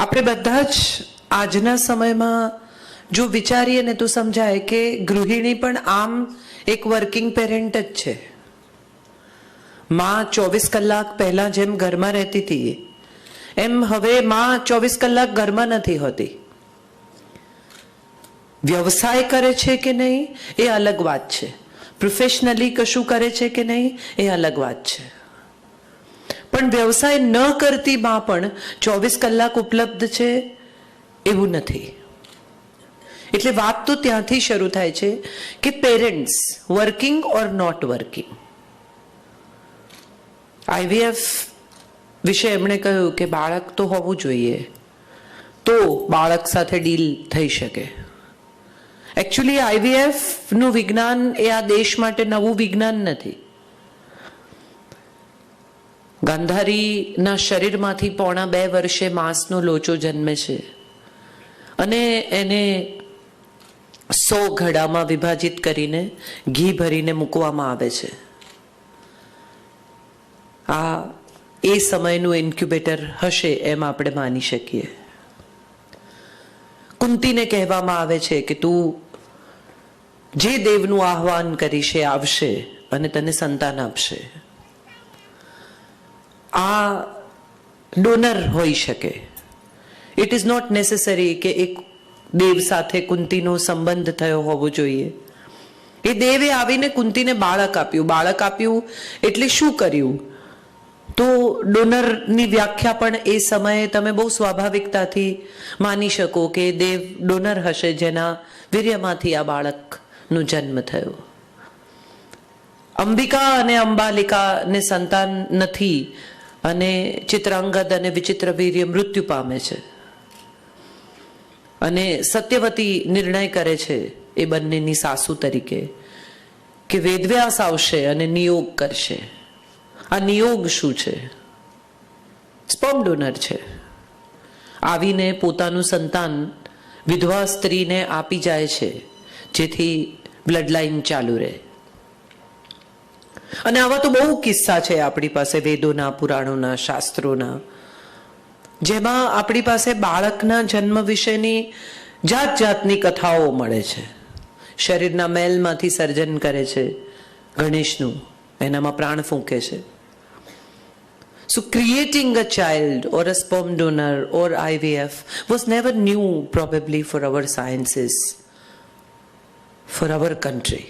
આપણે બધા જ આજના સમયમાં જો વિચારીએ ને તો સમજાય કે ગૃહિણી પણ આમ એક વર્કિંગ પેરેન્ટ જ છે. માં 24 કલાક પહેલા જેમ ઘરમાં રહેતી હતી એમ હવે માં 24 કલાક ઘરમાં નથી હોતી. વ્યવસાય કરે છે કે નહીં એ અલગ વાત છે, પ્રોફેશનલી કશું કરે છે કે નહીં એ અલગ વાત છે, પણ વ્યવસાય ન કરતી માં પણ 24 કલાક ઉપલબ્ધ છે એવું નથી. એટલે વાત તો ત્યાંથી શરૂ થાય છે કે parents working or not working. IVF વિશે એમણે કહ્યું કે બાળક તો હોવું જોઈએ તો બાળક સાથે ડીલ થઈ શકે. એકચ્યુઅલી આઈવીએફ નું વિજ્ઞાન એ આ દેશ માટે નવું વિજ્ઞાન નથી. ગાંધારીના શરીરમાંથી 2.5 વર્ષે માંસનો લોચો જન્મે છે અને એને 100 ઘડામાં વિભાજિત કરીને ઘી ભરીને મૂકવામાં આવે છે. આ એ સમયનું ઇન્ક્યુબેટર હશે એમ આપણે માની શકીએ. કુંતીને કહેવામાં આવે છે કે તું જે દેવનું આહ્વાન કરીશ એ આવશે અને તને સંતાન આપશે. આ ડોનર હોઈ શકે. ઇટ ઇઝ નોટ નેસેસરી કે એક દેવ સાથે કુંતીનો સંબંધ થયો હોવો જોઈએ. એ દેવે આવીને કુંતીને બાળક આપ્યું. બાળક આપ્યું એટલે શું કર્યું? તો ડોનરની વ્યાખ્યા પણ એ સમયે તમે બહુ સ્વાભાવિકતાથી માની શકો કે દેવ ડોનર હશે જેના વીર્યમાંથી આ બાળકનો જન્મ થયો. અંબિકા અને અંબાલિકાને સંતાન નથી અને ચિત્રાંગદ અને વિચિત્ર વીર્ય મૃત્યુ પામે છે અને સત્યવતી નિર્ણય કરે છે એ બંનેની સાસુ તરીકે કે વેદવ્યાસ આવશે અને નિયોગ કરશે. આ નિયોગ શું છે? સ્પર્મ ડોનર છે. આવીને પોતાનું સંતાન વિધવા સ્ત્રીને આપી જાય છે જેથી બ્લડ લાઈન ચાલુ રહે. અને આવા તો બહુ કિસ્સા છે આપણી પાસે વેદોના, પુરાણોના, શાસ્ત્રોના, જેમાં આપણી પાસે બાળકના જન્મ વિશેની જાત જાતની કથાઓ મળે છે. શરીરના મેલમાંથી સર્જન કરે છે ગણેશનું, એનામાં પ્રાણ ફૂંકે છે. So creating a child or a sperm donor or IVF was never new probably for our sciences, for our country.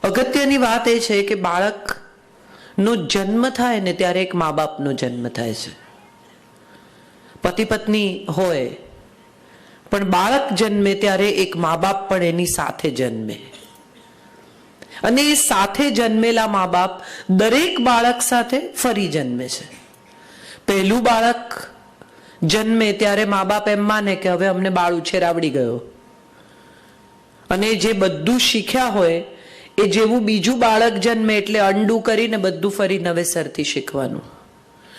અગત્યની વાત એ છે કે બાળકનો જન્મ થાય ને ત્યારે એક મા બાપનો જન્મ થાય છે. પતિ પત્ની હોય પણ બાળક જન્મે ત્યારે એક મા બાપ પણ એની સાથે જન્મે. અને એ સાથે જન્મેલા મા બાપ દરેક બાળક સાથે ફરી જન્મે છે. પહેલું બાળક જન્મે ત્યારે મા બાપ એમ માને કે હવે અમને બાળ ઉછેર આવડી ગયો, અને જે બધું શીખ્યા હોય એ જેવું બીજું બાળક જન્મે એટલે અંડું કરીને બધું ફરી નવેસરથી શીખવાનું.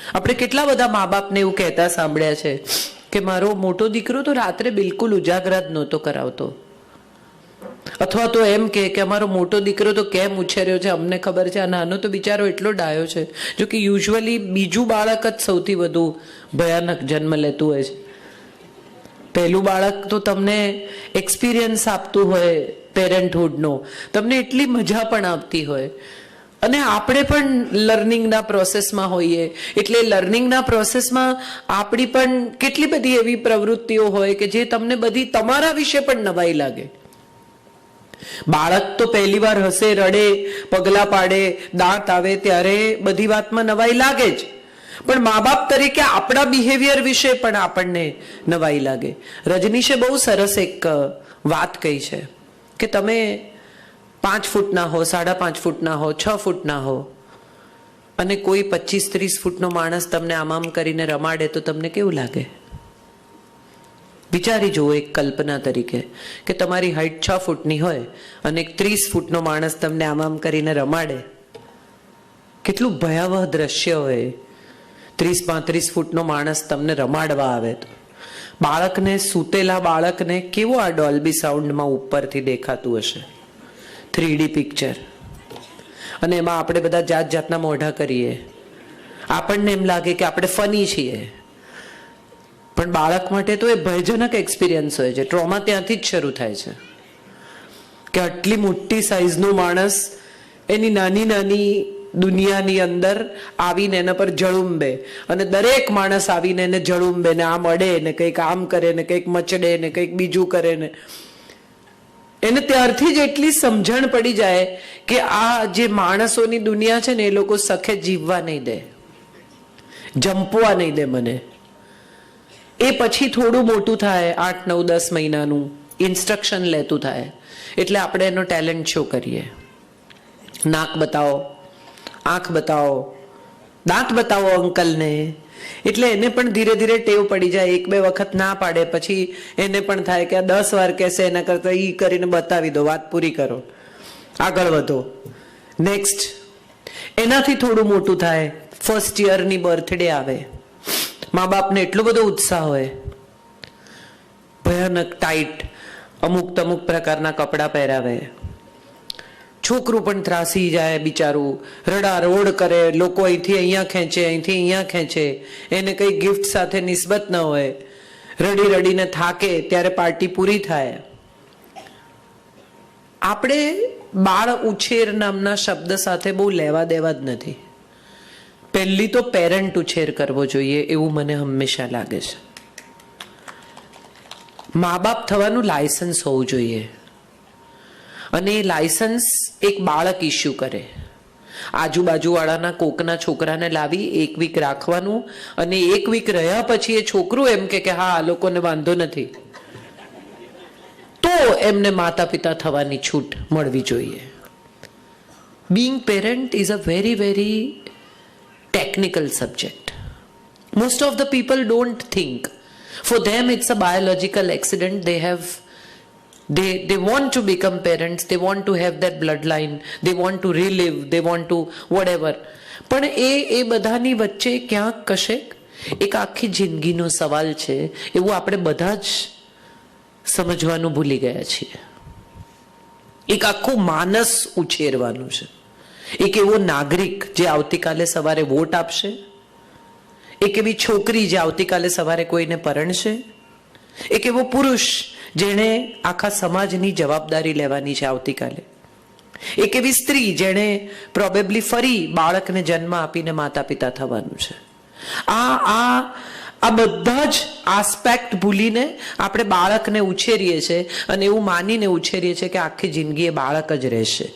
આપણે કેટલા બધા મા બાપને એવું કહેતા સાંભળ્યા છે કે મારો મોટો દીકરો તો રાત્રે બિલકુલ ઉજાગરા જ નહોતો કરાવતો, અથવા તો એમ કે અમારો મોટો દીકરો તો કેમ ઉછેર્યો છે અમને ખબર છે, આ નાનો તો બિચારો એટલો ડાયો છે. જો કે યુઝ્યુઅલી બીજું બાળક જ સૌથી વધુ ભયાનક જન્મ લેતું હોય છે. પહેલું બાળક તો તમને એક્સપિરિયન્સ આપતું હોય પેરેન્ટહુડનો, તમને એટલી મજા પણ આપતી હોય, અને આપણે પણ લર્નિંગના પ્રોસેસમાં હોઈએ એટલે લર્નિંગના પ્રોસેસમાં આપણી પણ કેટલી બધી એવી પ્રવૃત્તિઓ હોય કે જે તમને બધી તમારા વિશે પણ નવાઈ લાગે. બાળક તો પહેલી વાર હસે, રડે, પગલા પાડે, દાંત આવે ત્યારે બધી વાતમાં નવાઈ લાગે જ, પણ મા બાપ તરીકે આપણા બિહેવિયર વિશે પણ આપણને નવાઈ લાગે. રજનીશે બહુ સરસ એક વાત કહી છે કે તમે 5 ફૂટના હો, 5.5 ફૂટના હો, 6 ફૂટના હો, અને કોઈ 25-30 ફૂટનો માણસ તમને આમ કરીને રમાડે તો તમને કેવું લાગે? વિચારી જુઓ એક કલ્પના તરીકે કે તમારી હાઈટ 6 ફૂટની હોય અને એક 30 ફૂટનો માણસ તમને આમ કરીને રમાડે. કેટલું ભયાવહ દ્રશ્ય હોય. 30-35 ફૂટનો માણસ તમને રમાડવા આવે તો બાળકને, સૂતેલા બાળકને કેવો આ ડોલ્બી સાઉન્ડમાં ઉપરથી દેખાતું હશે, 3D પિક્ચર, અને એમાં આપણે બધા જાત જાતના મોઢા કરીએ. આપણને એમ લાગે કે આપણે ફની છીએ, પણ બાળક માટે તો એ ભયજનક એક્સપિરિયન્સ હોય છે. ટ્રોમા ત્યાંથી જ શરૂ થાય છે કે આટલી મોટી સાઈઝનું માણસ એની નાની નાની દુનિયાની અંદર આવીને એના પર જળુંબે, અને દરેક માણસ આવીને એને જળુંબે ને આમ અડે ને કંઈક આમ કરે ને કંઈક મચડે ને કંઈક બીજું કરે ને એને ત્યારથી જ એટલી સમજણ પડી જાય કે આ જે માણસોની દુનિયા છે ને એ લોકો સખે જીવવા નહીં દે, જંપવા નહીં દે મને. એ પછી થોડું મોટું થાય, 8, 9, 10 મહિનાનું ઇન્સ્ટ્રક્શન લેતું થાય એટલે આપણે એનો ટેલેન્ટ શો કરીએ. નાક બતાવો, આંખ બતાવો, દાંત બતાવો અંકલને. એટલે એને પણ ધીરે ધીરે ટેવ પડી જાય. 1-2 વખત ના પાડે પછી એને પણ થાય કે આ 10 વાર કહેશે એના કરતા ઈ કરીને બતાવી દો, વાત પૂરી કરો, આગળ વધો. નેક્સ્ટ એનાથી થોડું મોટું થાય, ફર્સ્ટ યરની બર્થડે આવે, મા બાપને એટલો બધો ઉત્સાહ હોય, ભયાનક ટાઈટ અમુક પ્રકારના કપડાં પહેરાવે, છોકરું પણ ત્રાસી જાય બિચારું, રડારોડ કરે, લોકો અહીંથી અહીંયા ખેંચે, અહીંથી અહીંયા ખેંચે, એને કંઈ ગિફ્ટ સાથે નિસ્બત ન હોય, રડી રડીને થાકે ત્યારે પાર્ટી પૂરી થાય. આપણે બાળ ઉછેર નામના શબ્દ સાથે બહુ લેવા દેવા જ નથી. પહેલી તો પેરેન્ટ ઉછેર કરવો જોઈએ એવું મને હંમેશા લાગે છે. મા બાપ થવાનું લાયસન્સ હોવું જોઈએ, અને એ લાયસન્સ એક બાળક ઇસ્યુ કરે. આજુબાજુવાળાના કોકના છોકરાને લાવી 1 વીક રાખવાનું, અને 1 વીક રહ્યા પછી એ છોકરું એમ કે હા આ લોકોને વાંધો નથી, તો એમને માતા પિતા થવાની છૂટ મળવી જોઈએ. Being parent is a very very technical subject. Most of the people don't think. For them it's a biological accident. They want to become parents, they want to have that bloodline, they want to relive, they want to whatever. પણ એ બધાની વચ્ચે ક્યાંક કશેક એક આખી જિંદગીનો સવાલ છે એવું આપણે બધા જ સમજવાનું ભૂલી ગયા છીએ. એક આખું માનસ ઉછેરવાનું છે. એક એવો નાગરિક જે આવતીકાલે સવારે વોટ આપશે, એક એવી છોકરી જે આવતીકાલે સવારે કોઈને પરણશે, એક એવો પુરુષ જેણે આખા સમાજની જવાબદારી લેવાની છે આવતીકાલે, એક એવી સ્ત્રી જેણે પ્રોબેબલી ફરી બાળકને જન્મ આપીને માતા પિતા થવાનું છે. આ બધા જ આસ્પેક્ટ ભૂલીને આપણે બાળકને ઉછેરીએ છીએ, અને એવું માનીને ઉછેરીએ છીએ કે આખી જિંદગી એ બાળક જ રહેશે.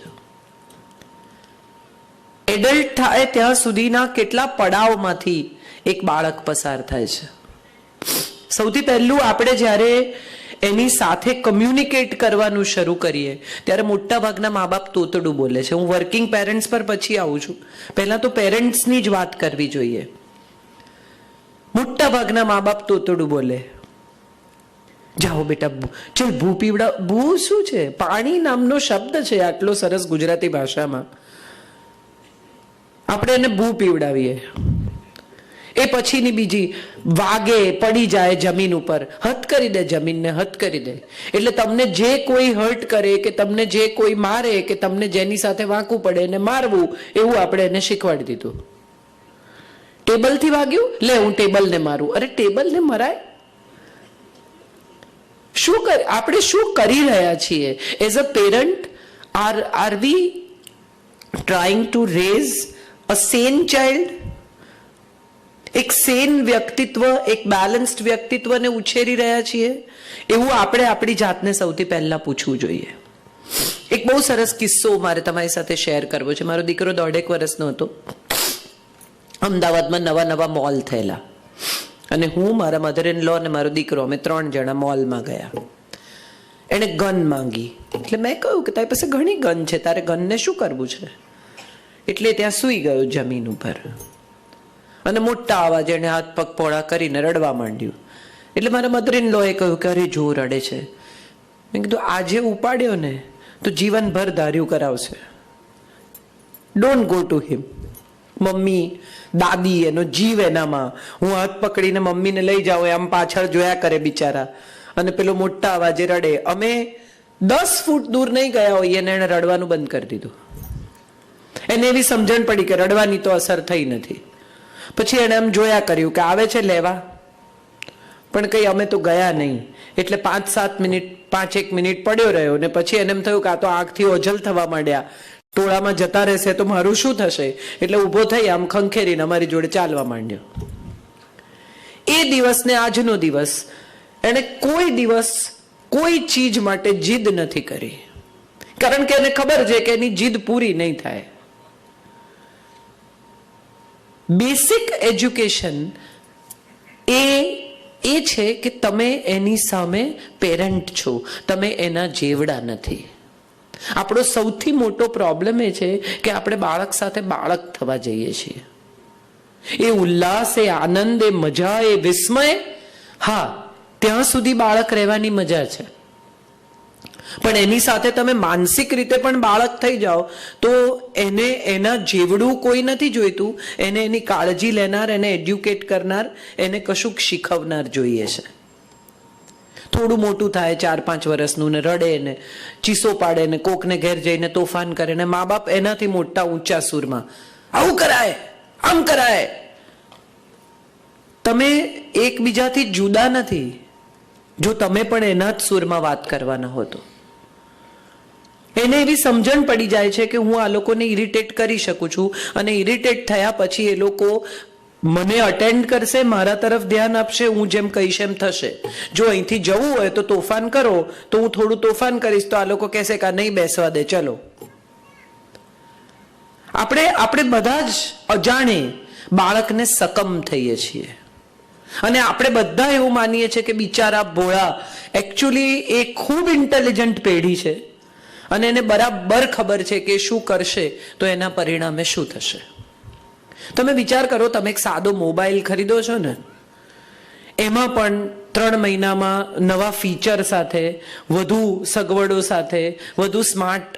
એડલ્ટ થાય ત્યાં સુધીના કેટલા પડાવમાંથી એક બાળક પસાર થાય છે. સૌથી પહેલું આપણે જ્યારે એની સાથે કમ્યુનિકેટ કરવાનું શરૂ કરીએ ત્યારે મોટા ભાગના મા બાપ તોતડું બોલે છે. હું વર્કિંગ પેરેન્ટ્સ પર પછી આવું છું, પહેલા તો પેરેન્ટ્સની જ વાત કરવી જોઈએ. મોટા ભાગના મા બાપ તોતડું બોલે, જાઓ બેટા ચલ ભૂ પીવડા. ભૂ શું છે? પાણી નામનો શબ્દ છે આટલો સરસ ગુજરાતી ભાષામાં, આપણે એને ભૂ પીવડાવીએ. એ પછીની બીજી વાગે, પડી જાય જમીન ઉપર, હથ કરી દે, જમીનને હથ કરી દે. એટલે તમને જે કોઈ હર્ટ કરે કે તમને જે કોઈ મારે કે તમને જેની સાથે વાંકવું પડે એને મારવું, એવું આપણે એને શીખવાડી દીધું. ટેબલથી વાગ્યું, લે હું ટેબલને મારું. અરે ટેબલને મરાય? શું કરે? આપણે શું કરી રહ્યા છીએ? As a parent are we trying to raise a sane child? એક સેન વ્યક્તિત્વ, એક બેલેન્સ્ડ વ્યક્તિત્વને ઉછેરી રહ્યા છીએ? એવું આપણે આપણી જાતને સૌથી પહેલા પૂછવું જોઈએ. એક બહુ સરસ કિસ્સો મારે તમારી સાથે શેર કરવો છે. મારો દીકરો 1.5 વર્ષનો હતો. અમદાવાદમાં નવા મોલ થયેલા, અને હું, મારા મધર ઇન લો અને મારો દીકરો, અમે 3 જણા મોલમાં ગયા. એણે ગન માંગી. એટલે મેં કહ્યું કે તારી પાસે ઘણી ગન છે, તારે ગનને શું કરવું છે? એટલે ત્યાં સૂઈ ગયો જમીન ઉપર, અને મોટા અવાજે એણે હાથ પગ પોળા કરીને રડવા માંડ્યું. એટલે મારા મધર ઇન લોએ કહ્યું કે અરે જો રડે છે. મેં કીધું આજે ઉપાડ્યો ને તો જીવનભર ધાર્યું કરાવશે. Don't go to him. Mummy, દાદી, એનો જીવ એનામાં. હું હાથ પકડીને મમ્મીને લઈ જાઉં, આમ પાછળ જોયા કરે બિચારા, અને પેલો મોટા અવાજે રડે. અમે 10 ફૂટ દૂર નહીં ગયા હોઈએ અને એણે રડવાનું બંધ કરી દીધું. એને એવી સમજણ પડી કે રડવાની તો અસર થઈ નથી. પછી એણે એમ જોયા કર્યું કે આવે છે લેવા, પણ કંઈ અમે તો ગયા નહીં. એટલે 5-7 મિનિટ 5-1 મિનિટ પડ્યો રહ્યો ને પછી એને એમ થયું કે આ તો આંખથી ઓઝલ થવા માંડ્યા, ટોળામાં જતા રહેશે તો મારું શું થશે. એટલે ઊભો થઈ આમ ખંખેરીને અમારી જોડે ચાલવા માંડ્યો. એ દિવસને આજનો દિવસ એને કોઈ દિવસ કોઈ ચીજ માટે જીદ નથી કરી, કારણ કે એને ખબર છે કે એની જીદ પૂરી નહીં થાય. બેસિક એજ્યુકેશન એ છે કે તમે એની સામે પેરેન્ટ છો, તમે એના જેવડા નથી. આપણો સૌથી મોટો પ્રોબ્લેમ એ છે કે આપણે બાળક સાથે બાળક થવા જઈએ છીએ. એ ઉલ્લાસ, એ આનંદ, એ મજા, એ વિસ્મય, હા ત્યાં સુધી બાળક રહેવાની મજા છે. પણ એની સાથે તમે માનસિક રીતે પણ બાળક થઈ જાઓ તો એને એના જેવડું કોઈ નથી જોઈતું. એને એની કાળજી લેનાર, એને એડ્યુકેટ કરનાર, એને કશુંક શીખવનાર જોઈએ છે. થોડું મોટું થાય 4-5 વર્ષનું ને રડે ને ચીસો પાડે ને કોકને ઘેર જઈને તોફાન કરે ને મા બાપ એનાથી મોટા ઊંચા સૂરમાં આવું કરાય, આમ કરાય. તમે એકબીજાથી જુદા નથી જો તમે પણ એના જ સૂરમાં વાત કરવાના હો તો. એને એવી સમજણ પડી જાય છે કે હું આ લોકોને ઇરિટેટ કરી શકું છું અને ઇરિટેટ થયા પછી એ લોકો મને અટેન્ડ કરશે, મારા તરફ ધ્યાન આપશે, હું જેમ કહીશ એમ થશે. જો અહીંથી જવું હોય તો તોફાન કરો તો હું થોડું તોફાન કરીશ તો આ લોકો કહેશે કે નહીં બેસવા દે, ચલો. આપણે બધા જ અજાણે બાળકને સકમ થઈએ છીએ અને આપણે બધા એવું માનીએ છીએ કે બિચારા ભોળા. એકચ્યુઅલી એ ખૂબ ઇન્ટેલિજન્ટ પેઢી છે અને એને બરાબર ખબર છે કે શું કરશે તો એના પરિણામે શું થશે. તમે વિચાર કરો, તમે એક સાદો મોબાઈલ ખરીદો છો ને, એમાં પણ 3 મહિનામાં નવા ફીચર સાથે, વધુ સગવડો સાથે, વધુ સ્માર્ટ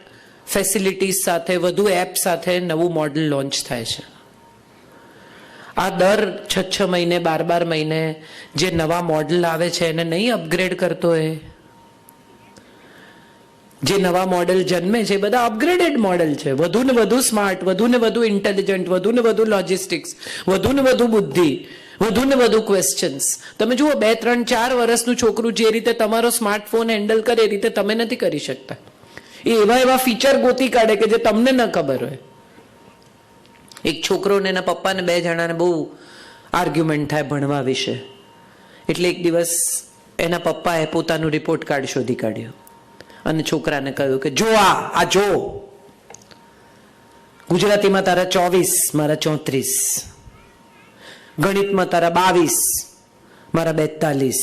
ફેસિલિટીઝ સાથે, વધુ એપ સાથે નવું મોડલ લોન્ચ થાય છે. આ દર 6 મહિને 12 મહિને જે નવા મોડલ આવે છે એને નહીં અપગ્રેડ કરતો. જે નવા મોડેલ જન્મે છે બધા અપગ્રેડેડ મોડેલ છે, વધુ ને વધુ સ્માર્ટ, વધુ ને વધુ ઇન્ટેલિજન્ટ, વધુ ને વધુ લોજિસ્ટિક્સ, વધુ ને વધુ બુદ્ધિ, વધુ ને વધુ ક્વેશ્ચન્સ. તમે જુઓ 2, 3, 4 વર્ષનું છોકરું જે રીતે તમારો સ્માર્ટફોન હેન્ડલ કરે એ રીતે તમે નથી કરી શકતા. એ એવા ફીચર ગોતી કાઢે કે જે તમને ન ખબર હોય. એક છોકરો ને એના પપ્પાને 2 જણાને બહુ આર્ગ્યુમેન્ટ થાય ભણવા વિશે. એટલે એક દિવસ એના પપ્પાએ પોતાનું રિપોર્ટ કાર્ડ શોધી કાઢ્યો અને છોકરાને કહ્યું કે જો આ જો, ગુજરાતીમાં તારા 24, મારા 34, ગણિતમાં તારા 22, મારા 42,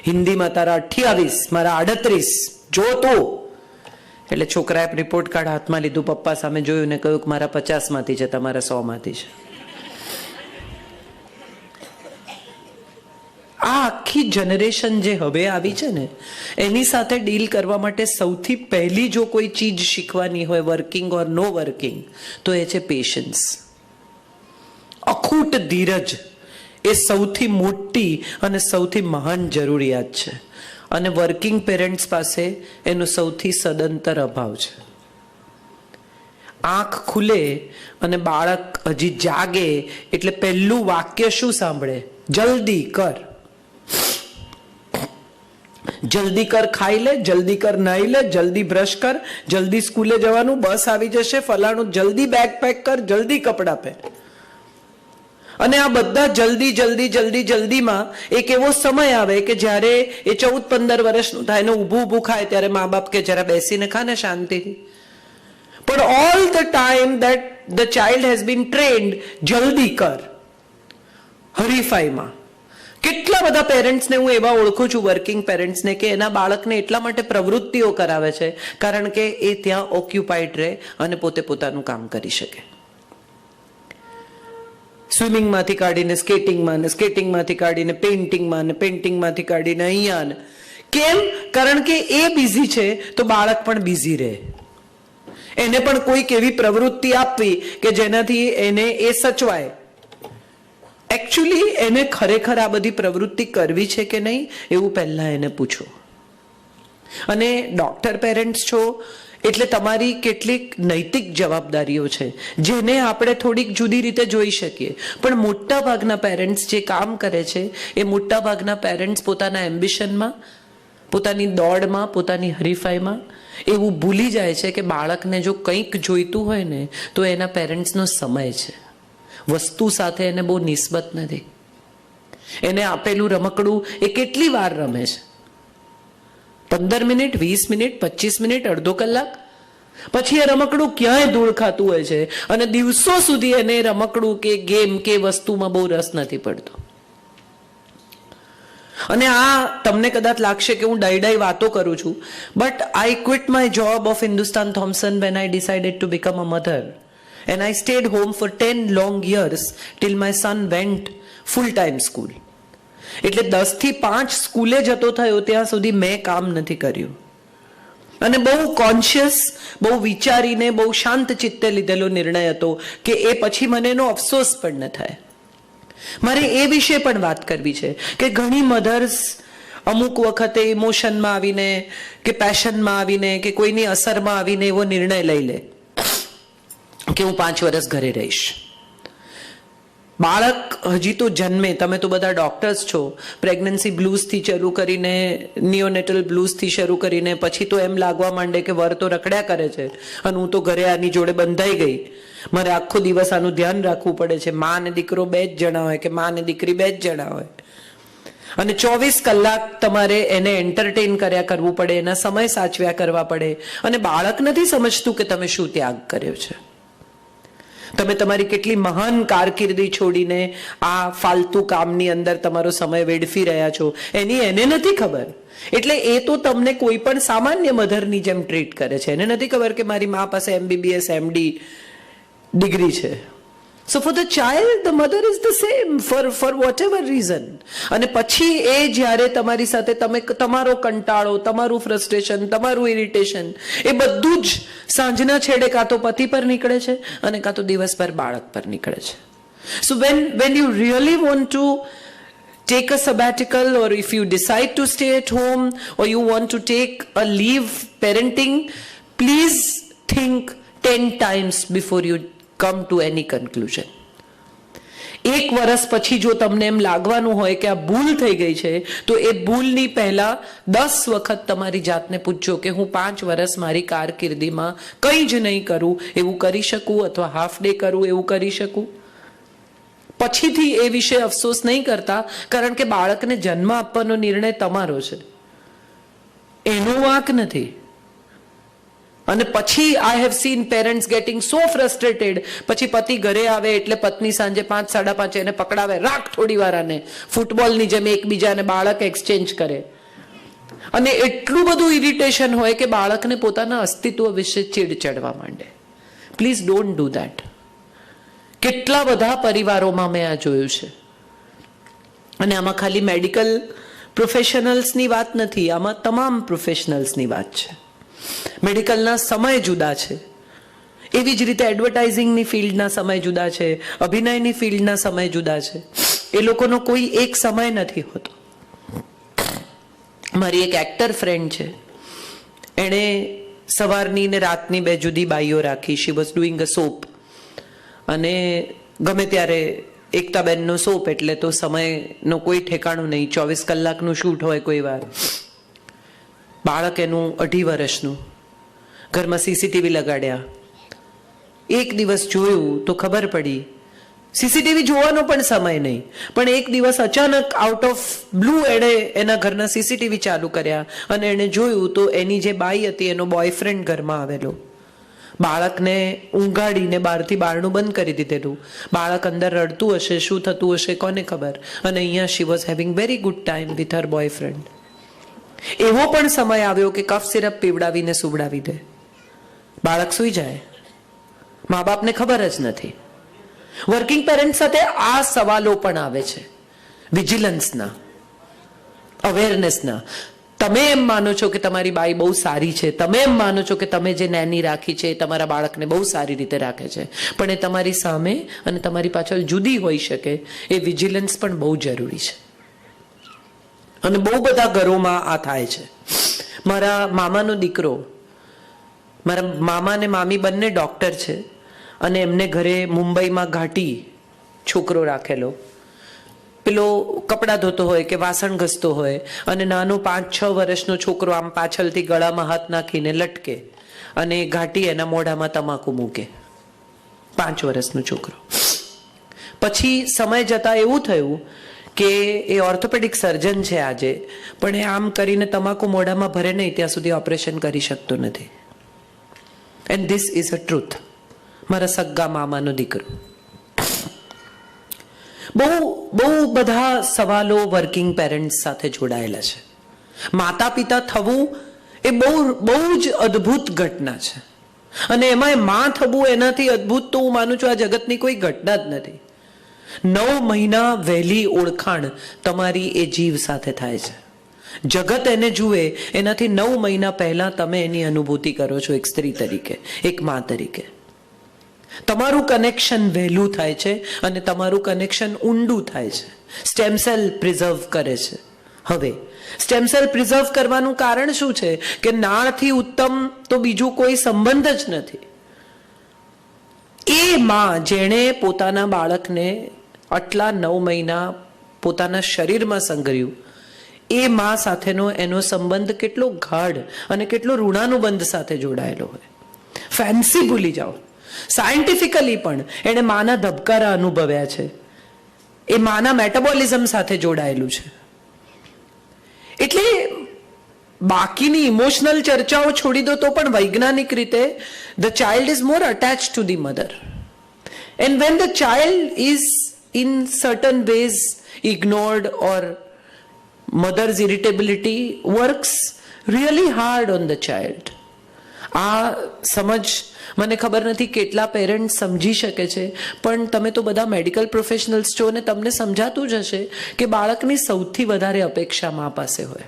હિન્દીમાં તારા 28, મારા 38, જો તો. એટલે છોકરાએ રિપોર્ટ કાર્ડ હાથમાં લીધું, પપ્પા સામે જોયું ને કહ્યું કે મારા 50 માંથી છે, તમારા 100 માંથી છે. આ આખી જનરેશન જે હવે આવી છે ને એની સાથે ડીલ કરવા માટે સૌથી પહેલી જો કોઈ ચીજ શીખવાની હોય, વર્કિંગ ઓર નો વર્કિંગ, તો એ છે પેશન્સ. અખૂટ ધીરજ એ સૌથી મોટી અને સૌથી મહાન જરૂરિયાત છે અને વર્કિંગ પેરેન્ટ્સ પાસે એનો સૌથી સદંતર અભાવ છે. આંખ ખુલે અને બાળક હજી જાગે એટલે પહેલું વાક્ય શું સાંભળે? જલ્દી કર, જલ્દી કર, ખાઈ લે, જલ્દી કર, નાઈ લે, જલ્દી બ્રશ કર, જલ્દી સ્કૂલે જવાનું, બસ આવી જશે, ફલાણું, જલ્દી બેગ પેક કર, જલ્દી કપડાં પહેર. અને આ બધા જલ્દી જલ્દી જલ્દી જલ્દીમાં એક એવો સમય આવે કે જ્યારે એ 14-15 વર્ષનું થાય ને ઊભું ઊભું ખાય ત્યારે મા બાપ કે જરા બેસીને ખાને શાંતિથી. પણ all the time that the child has been trend જલ્દી કર, હરીફાઈમાં. કેટલા બધા પેરેન્ટ્સને હું એવા ઓળખું છું, વર્કિંગ પેરેન્ટ્સને, કે એના બાળકને એટલા માટે પ્રવૃત્તિઓ કરાવે છે કારણ કે એ ત્યાં ઓક્યુપાઈડ રહે અને પોતે પોતાનું કામ કરી શકે. સ્વિમિંગમાંથી કાઢીને સ્કેટિંગમાં, ને સ્કેટિંગમાંથી કાઢીને પેઇન્ટિંગમાં, ને પેઇન્ટિંગમાંથી કાઢીને અહીંયા ને. કેમ? કારણ કે એ બિઝી છે તો બાળક પણ બિઝી રહે. એને પણ કોઈક એવી પ્રવૃત્તિ આપવી કે જેનાથી એને એ સચવાય. એકચ્યુઅલી એને ખરેખર આ બધી પ્રવૃત્તિ કરવી છે કે નહીં એવું પહેલા એને પૂછો. અને ડોક્ટર પેરેન્ટ્સ છો, એટલે તમારી કેટલીક નૈતિક જવાબદારીઓ છે જેને આપણે થોડીક જુદી રીતે જોઈ શકીએ. પણ મોટા ભાગના પેરેન્ટ્સ જે કામ કરે છે એ મોટા ભાગના પેરેન્ટ્સ પોતાના એમ્બિશનમાં, પોતાની દોડમાં, પોતાની હરીફાઈમાં એવું ભૂલી જાય છે કે બાળકને જો કંઈક જોઈતું હોય ને તો એના પેરેન્ટ્સનો સમય છે. વસ્તુ સાથે એને બહુ નિસ્બત નથી. એને આપેલું રમકડું એ કેટલી વાર રમે છે? 15 મિનિટ, 20 મિનિટ, 25 મિનિટ, અડધો કલાક. પછી એ રમકડું ક્યાંય ધૂળ ખાતું હોય છે અને દિવસો સુધી એને રમકડું કે ગેમ કે વસ્તુમાં બહુ રસ નથી પડતો. અને આ તમને કદાચ લાગશે કે હું ડાઈ વાતો કરું છું, but I quit my job of Hindustan Thomson when I decided to become a mother and I stayed home for 10 long years till my son went full time school. એટલે 10 થી 5 સ્કૂલે જતો થયો ત્યાં સુધી મેં કામ નથી કર્યું. અને બહુ કોન્શિયસ, બહુ વિચારીને, બહુ શાંત ચિત્તે લીધેલો નિર્ણય હતો કે એ પછી મને એનો અફસોસ પણ ન થાય. મારે એ વિશે પણ વાત કરવી છે કે ઘણી મધર્સ અમુક વખતે ઇમોશનમાં આવીને કે પેશનમાં આવીને કે કોઈની અસરમાં આવીને એવો નિર્ણય લઈ લે કે હું 5 વર્ષ ઘરે રહીશ. બાળક હજી તો જન્મે, તમે તો બધા ડોક્ટર્સ છો, પ્રેગ્નન્સી બ્લૂઝથી શરૂ કરીને, નિયોનેટલ બ્લૂઝથી શરૂ કરીને પછી તો એમ લાગવા માંડે કે વર તો રખડ્યા કરે છે અને હું તો ઘરે આની જોડે બંધાઈ ગઈ, મારે આખો દિવસ આનું ધ્યાન રાખવું પડે છે. મા ને દીકરો 2 જ જણા હોય કે મા ને દીકરી 2 જ જણા હોય અને 24 કલાક તમારે એને એન્ટરટેન કર્યા કરવું પડે, એના સમય સાચવ્યા કરવા પડે. અને બાળક નથી સમજતું કે તમે શું ત્યાગ કર્યો છે. તમે તમારી કેટલી મહાન કારકિર્દી છોડીને આ ફાલતુ કામની અંદર તમારો સમય વેડફી રહ્યા છો એની એને નથી ખબર. એટલે એ તો તમને કોઈ પણ સામાન્ય મધરની જેમ ટ્રીટ કરે છે. એને નથી ખબર કે મારી મા પાસે MBBS MD ડિગ્રી છે. So for the child, the mother is the same for whatever reason. અને પછી એ જ્યારે તમારી સાથે તમે તમારો કંટાળો, તમારું ફ્રસ્ટ્રેશન, તમારું ઇરિટેશન એ બધું જ સાંજના છેડે કાં તો પતિ પર નીકળે છે અને કાં તો દિવસભર બાળક પર નીકળે છે. So when you really want to take a sabbatical, or if you decide to stay at home, or you want to take a leave parenting, please think 10 times before you come to any conclusion. 1 વર્ષ પછી જો તમને એમ લાગવાનું હોય કે આ ભૂલ થઈ ગઈ છે તો એ ભૂલની પહેલા 10 વખત તમારી જાતને પૂછજો કે હું 5 વર્ષ મારી કારકિર્દીમાં કંઈ જ નહીં કરું એવું કરી શકું, અથવા હાફ ડે કરું એવું કરી શકું. પછીથી એ વિશે અફસોસ નહીં કરતા, કારણ કે બાળકને જન્મ આપવાનો નિર્ણય તમારો છે, એનો વાંક નથી. અને પછી I have seen parents getting so frustrated. પછી પતિ ઘરે આવે એટલે પત્ની સાંજે 5, 5:30 એને પકડાવે, રાખ થોડી વાર આને, ફૂટબોલની જેમ એકબીજાને બાળક એક્સચેન્જ કરે. અને એટલું બધું ઇરિટેશન હોય કે બાળકને પોતાના અસ્તિત્વ વિશે ચીડ ચડવા માંડે. Please don't do that. કેટલા બધા પરિવારોમાં મેં આ જોયું છે. અને આમાં ખાલી મેડિકલ પ્રોફેશનલ્સની વાત નથી, આમાં તમામ પ્રોફેશનલ્સની વાત છે. મેડિકલના સમય જુદા છે, એવી જ રીતે એડવર્ટાઇઝિંગની ફિલ્ડના સમય જુદા છે, અભિનયની ફિલ્ડના સમય જુદા છે. એ લોકોનો કોઈ એક સમય નથી હોતો. મારી એક એક્ટર ફ્રેન્ડ છે, એણે સવારની ને રાતની 2 જુદી બાઈઓ રાખી. She was doing a soap. અને ગમે ત્યારે એકતાબેનનો સોપ એટલે તો સમયનો કોઈ ઠેકાણું નહીં. 24 કલાકનું શૂટ હોય કોઈ વાર. બાળક એનું 2.5 વર્ષનું. ઘરમાં CCTV લગાડ્યા. એક દિવસ જોયું તો ખબર પડી, CCTV જોવાનો પણ સમય નહીં, પણ એક દિવસ અચાનક આઉટ ઓફ બ્લુ એણે એના ઘરના CCTV ચાલુ કર્યા અને એણે જોયું તો એની જે બાઈ હતી એનો બોયફ્રેન્ડ ઘરમાં આવેલો. બાળકને ઊંઘાડીને બહારથી બારણું બંધ કરી દીધેલું. બાળક અંદર રડતું હશે, શું થતું હશે કોને ખબર. અને અહીંયા she was having very good time with her boyfriend. એવો પણ સમય આવ્યો કે કફ સિરપ પીવડાવીને સુવડાવી દે, બાળક સૂઈ જાય. મા બાપને ખબર જ નથી. વર્કિંગ પેરેન્ટ સાથે આ સવાલો પણ આવે છે, વિજિલન્સના, અવેરનેસના. તમે એમ માનો છો કે તમારી બાઈ બહુ સારી છે, તમે એમ માનો છો કે તમે જે નેની રાખી છે એ તમારા બાળકને બહુ સારી રીતે રાખે છે, પણ એ તમારી સામે અને તમારી પાછળ જુદી હોઈ શકે. એ વિજિલન્સ પણ બહુ જરૂરી છે. અને બહુ બધા ઘરોમાં આ થાય છે. મારા મામાનો દીકરો મારા મામા ને મામી બંને ડૉક્ટર છે અને એમને ઘરે મુંબઈમાં ઘાટી છોકરો રાખેલો. પેલો કપડાં ધોતો હોય કે વાસણ ઘસતો હોય અને નાનો 5-6 વર્ષનો છોકરો આમ પાછળથી ગળામાં હાથ નાખીને લટકે અને ઘાટી એના મોઢામાં તમાકુ મૂકે. 5 વર્ષનો છોકરો. પછી સમય જતા એવું થયું કે એ ઓર્થોપેડિક સર્જન છે આજે, પણ એ આમ કરીને તમાકુ મોઢામાં ભરે નહીં ત્યાં સુધી ઓપરેશન કરી શકતો નથી. And this is a truth. મારા સગ્ગા મામાનો દીકરો. બહુ બધા સવાલો વર્કિંગ પેરેન્ટ્સ સાથે જોડાયેલા છે. માતા પિતા થવું એ બહુ જ અદ્ભુત ઘટના છે, અને એમાં માં થવું એનાથી અદ્ભુત તો હું માનું છું આ જગતની કોઈ ઘટના જ નથી. 9 મહિના વહેલી ઓળખાણ તમારી એ જીવ સાથે થાય છે. જગત એને જુએ એનાથી 9 મહિના પહેલા તમે એની અનુભૂતિ કરો છો એક સ્ત્રી તરીકે, એક માં તરીકે. તમારું કનેક્શન વહેલું થાય છે અને તમારું કનેક્શન ઊંડું થાય છે. સ્ટેમ સેલ પ્રિઝર્વ કરે છે. હવે સ્ટેમ સેલ પ્રિઝર્વ કરવાનું કારણ શું છે કે નાળથી ઉત્તમ તો બીજું કોઈ સંબંધ જ નથી. એ માં જેણે પોતાના બાળકને આટલા 9 મહિના પોતાના શરીરમાં સંઘર્યું, એ માં સાથેનો એનો સંબંધ કેટલો ગાઢ અને કેટલો ઋણાનુબંધ સાથે જોડાયેલો હોય. ફેન્સી ભૂલી જાઓ. સાયન્ટિફિકલી પણ એણે માના ધબકારા અનુભવ્યા છે. એ માના મેટાબોલિઝમ સાથે જોડાયેલું છે. એટલે બાકીની ઇમોશનલ ચર્ચાઓ છોડી દો તો પણ વૈજ્ઞાનિક રીતે the child is more attach to the mother. And when the child is in certain ways ignored or mother's irritability works really hard on the child. આ સમજ મને ખબર નથી કેટલા પેરેન્ટ્સ સમજી શકે છે, પણ તમે તો બધા મેડિકલ પ્રોફેશનલ્સ છો અને તમને સમજાતું જ હશે કે બાળકની સૌથી વધારે અપેક્ષા મા પાસે હોય.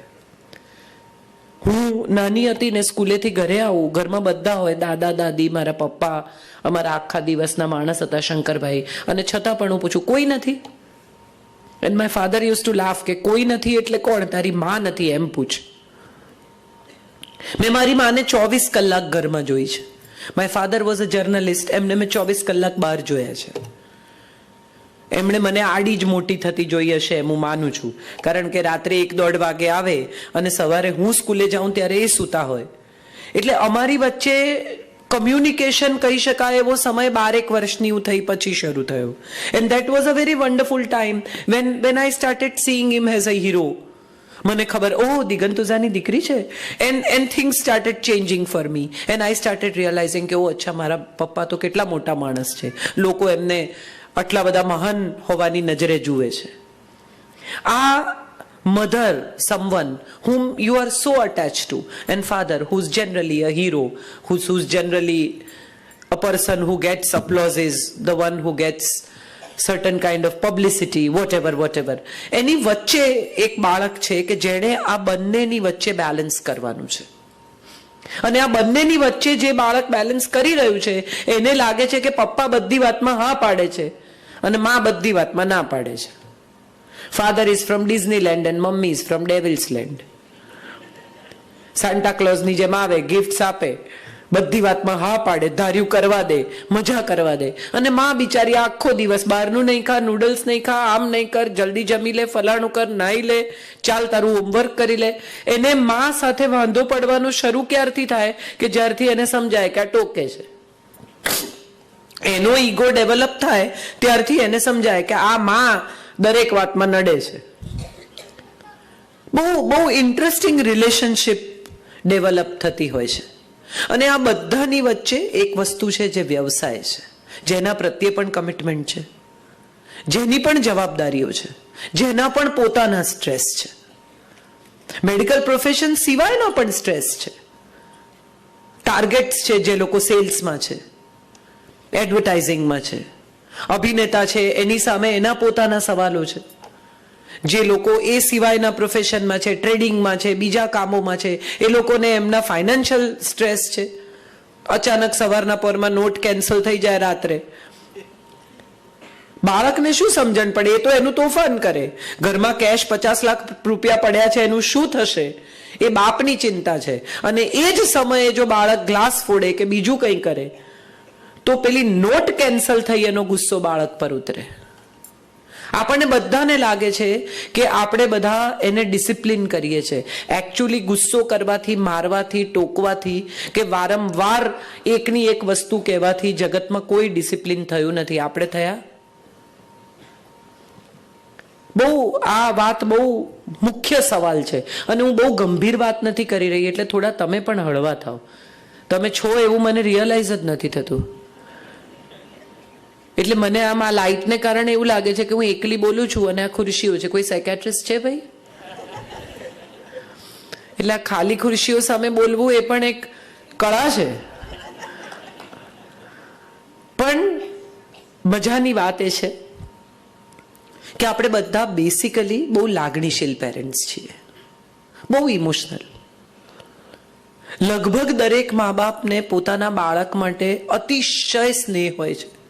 હું નાની હતી ને સ્કૂલેથી ઘરે આવું, ઘરમાં બધા હોય, દાદા દાદી, મારા પપ્પા, અમારા આખા દિવસના માણસ હતા શંકરભાઈ, અને છતાં પણ હું પૂછું કોઈ નથી. And my father use to laugh કે કોઈ નથી એટલે કોણ? તારી માં નથી એમ પૂછ. મેં મારી માને 24 કલાક ઘરમાં જોઈ છે. My father was a journalist. એમને મેં 24 કલાક બહાર જોયા છે. એમણે મને આડી જ મોટી થતી જોઈ હશે એમ હું માનું છું, કારણ કે રાત્રે 1-1:30 વાગે આવે અને સવારે હું સ્કૂલે જાઉં ત્યારે એ સૂતા હોય. એટલે અમારી વચ્ચે કમ્યુનિકેશન કહી શકાય એવો સમય 12 વર્ષની હું થઈ પછી શરૂ થયો. And that was a very wonderful time when I started seeing him as a hero. મને ખબર, ઓહ દિગંત ઉઝાની દીકરી છે. And things started changing for me and I started realising કે ઓ અચ્છા, મારા પપ્પા તો કેટલા મોટા માણસ છે, લોકો એમને આટલા બધા મહાન હોવાની નજરે જુએ છે. આ mother, someone whom you are so attached to, and father who's generally a hero, who's generally a person who gets applause, is the one who gets certain kind of publicity, whatever. એની વચ્ચે એક બાળક છે કે જેણે આ બંનેની વચ્ચે balance કરવાનું છે. અને આ બંનેની વચ્ચે જે બાળક બેલેન્સ કરી રહ્યું છે એને લાગે છે કે પપ્પા બધી વાતમાં હા પાડે છે અને માં બધી વાતમાં ના પાડે છે. Father is from Disneyland and mummy is from Devil's Land. Santa ક્લોઝની જેમ આવે, ગિફ્ટ્સ આપે, બધી વાતમાં હા પાડે, ધાર્યું કરવા દે, મજા કરવા દે. અને માં બિચારી આખો દિવસ બહારનું નહીં ખા, નૂડલ્સ નહીં ખા, આમ નહીં કર, જલ્દી જમી લે, ફલાણું કર, નાહી લે, ચાલ તારું હોમવર્ક કરી લે. એને માં સાથે વાંધો પડવાનું શરૂ ક્યારથી થાય કે જ્યારથી એને સમજાય કે આ ટોકે છે. એનો ઈગો ડેવલપ થાય ત્યારથી એને સમજાય કે આ માં દરેક વાતમાં નડે છે. બહુ ઇન્ટરેસ્ટિંગ રિલેશનશિપ ડેવલપ થતી હોય છે. અને આ બધાની વચ્ચે એક વસ્તુ છે જે વ્યવસાય છે, જેના પ્રત્યે પણ કમિટમેન્ટ છે, જેની પણ જવાબદારીઓ છે, જેના પણ પોતાના સ્ટ્રેસ છે. મેડિકલ પ્રોફેશન સિવાયનો પણ સ્ટ્રેસ છે. ટાર્ગેટ્સ છે જે લોકો સેલ્સમાં છે, એડવર્ટાઇઝિંગમાં છે, અભિનેતા છે એની સામે એના પોતાના સવાલો છે. જે લોકો એ સિવાયના પ્રોફેશનમાં છે, ટ્રેડિંગમાં છે, બીજા કામોમાં છે, એ લોકોને એમના ફાઇનાન્શિયલ સ્ટ્રેસ છે. અચાનક સવારના પોરમાં નોટ કેન્સલ થઈ જાય રાત્રે, બાળકને શું સમજણ પડે? એ તો એનું તોફાન કરે. ઘરમાં કેશ 50 લાખ રૂપિયા પડ્યા છે, એનું શું થશે એ બાપની ચિંતા છે. અને એ જ સમયે જો બાળક ગ્લાસ ફોડે કે બીજું કંઈ કરે તો પેલી નોટ કેન્સલ થઈ એનો ગુસ્સો બાળક પર ઉતરે. આપણને બધાને લાગે છે કે આપણે બધા એને ડિસિપ્લિન કરીએ છીએ. એકચ્યુઅલી ગુસ્સો કરવાથી, મારવાથી, ટોકવાથી કે વારંવાર એકની એક વસ્તુ કહેવાથી જગતમાં કોઈ ડિસિપ્લિન થયું નથી. આપણે થયા? બહુ આ વાત બહુ મુખ્ય સવાલ છે અને હું બહુ ગંભીર વાત નથી કરી રહી, એટલે થોડા તમે પણ હળવા થાવ. તમે છો એવું મને રિયલાઇઝ જ નથી થતું. એટલે મને આમ આ લાઇટને કારણે એવું લાગે છે કે હું એકલી બોલું છું અને આ ખુરશીઓ છે. કોઈ સાયકેટ્રિસ્ટ છે ભાઈ? એટલે આ ખાલી ખુરશીઓ સામે બોલવું એ પણ એક કળા છે. પણ મજાની વાત એ છે કે આપણે બધા બેસિકલી બહુ લાગણીશીલ પેરેન્ટ્સ છીએ, બહુ ઇમોશનલ. લગભગ દરેક મા બાપને પોતાના બાળક માટે અતિશય સ્નેહ હોય છે.